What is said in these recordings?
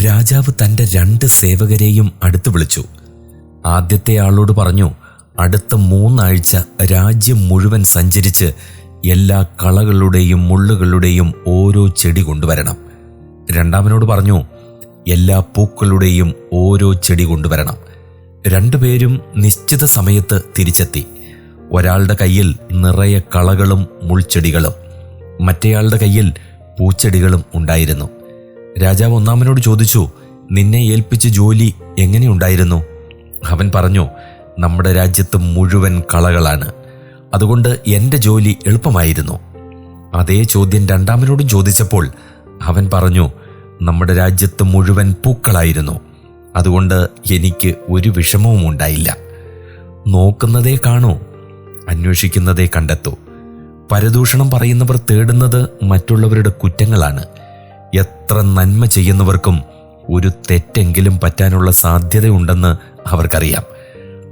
രാജാവ് തൻ്റെ 2 സേവകരെയും അടുത്ത് വിളിച്ചു. ആദ്യത്തെ ആളോട് പറഞ്ഞു, അടുത്ത 3 ആഴ്ച രാജ്യം മുഴുവൻ സഞ്ചരിച്ച് എല്ലാ കളകളുടെയും മുള്ളുകളുടെയും ഓരോ ചെടി കൊണ്ടുവരണം. രണ്ടാമനോട് പറഞ്ഞു, എല്ലാ പൂക്കളുടെയും ഓരോ ചെടി കൊണ്ടുവരണം. 2 പേരും നിശ്ചിത സമയത്ത് തിരിച്ചെത്തി. ഒരാളുടെ കയ്യിൽ നിറയെ കളകളും മുൾച്ചെടികളും, മറ്റേയാളുടെ കയ്യിൽ പൂച്ചെടികളും ഉണ്ടായിരുന്നു. രാജാവ് ഒന്നാമനോട് ചോദിച്ചു, നിന്നെ ഏൽപ്പിച്ച ജോലി എങ്ങനെയുണ്ടായിരുന്നു? അവൻ പറഞ്ഞു, നമ്മുടെ രാജ്യത്ത് മുഴുവൻ കളകളാണ്, അതുകൊണ്ട് എൻ്റെ ജോലി എളുപ്പമായിരുന്നു. അതേ ചോദ്യം രണ്ടാമനോടും ചോദിച്ചപ്പോൾ അവൻ പറഞ്ഞു, നമ്മുടെ രാജ്യത്ത് മുഴുവൻ പൂക്കളായിരുന്നു, അതുകൊണ്ട് എനിക്ക് ഒരു വിഷമവും ഉണ്ടായില്ല. നോക്കുന്നതേ കാണൂ, അന്വേഷിക്കുന്നതേ കണ്ടെത്തൂ. പരദൂഷണം പറയുന്നവർ തേടുന്നത് മറ്റുള്ളവരുടെ കുറ്റങ്ങളാണ്. എത്ര നന്മ ചെയ്യുന്നവർക്കും ഒരു തെറ്റെങ്കിലും പറ്റാനുള്ള സാധ്യതയുണ്ടെന്ന് അവർക്കറിയാം.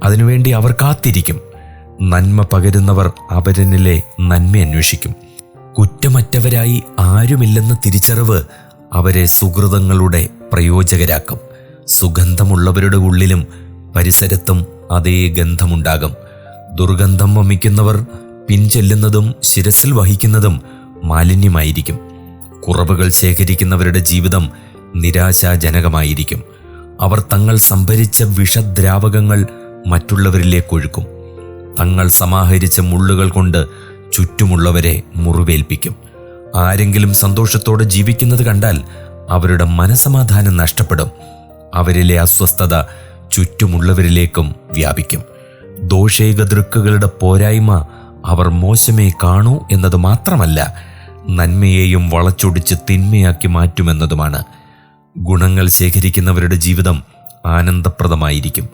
അതിനുവേണ്ടി അവർ കാത്തിരിക്കും. നന്മ പകരുന്നവർ അവരിലെ നന്മ അന്വേഷിക്കും. കുറ്റമറ്റവരായി ആരുമില്ലെന്ന തിരിച്ചറിവ് അവരെ സുഹൃതങ്ങളുടെ പ്രയോജകരാക്കും. സുഗന്ധമുള്ളവരുടെ ഉള്ളിലും പരിസരത്തും അതേ ഗന്ധമുണ്ടാകും. ദുർഗന്ധം വമിക്കുന്നവർ പിൻചെല്ലുന്നതും ശിരസിൽ വഹിക്കുന്നതും മാലിന്യമായിരിക്കും. കുറവുകൾ ശേഖരിക്കുന്നവരുടെ ജീവിതം നിരാശാജനകമായിരിക്കും. അവർ തങ്ങൾ സംഭരിച്ച വിഷദ്രാവകങ്ങൾ മറ്റുള്ളവരിലേക്കൊഴുക്കും. തങ്ങൾ സമാഹരിച്ച മുള്ളുകൾ കൊണ്ട് ചുറ്റുമുള്ളവരെ മുറിവേൽപ്പിക്കും. ആരെങ്കിലും സന്തോഷത്തോടെ ജീവിക്കുന്നത് കണ്ടാൽ അവരുടെ മനസമാധാനം നഷ്ടപ്പെടും. അവരിലെ അസ്വസ്ഥത ചുറ്റുമുള്ളവരിലേക്കും വ്യാപിക്കും. ദോഷേകദൃക്കുകളുടെ പോരായ്മ അവർ മോശമേ കാണൂ എന്നത് മാത്രമല്ല, നന്മയെയും വളച്ചൊടിച്ച് തിന്മയാക്കി മാറ്റുമെന്നതുമാണ്. ഗുണങ്ങൾ ശേഖരിക്കുന്നവരുടെ ജീവിതം ആനന്ദപ്രദമായിരിക്കും.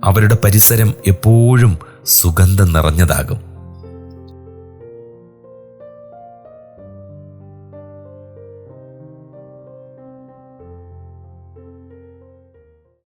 അവരുടെ പരിസരം എപ്പോഴും സുഗന്ധം നിറഞ്ഞതാകും.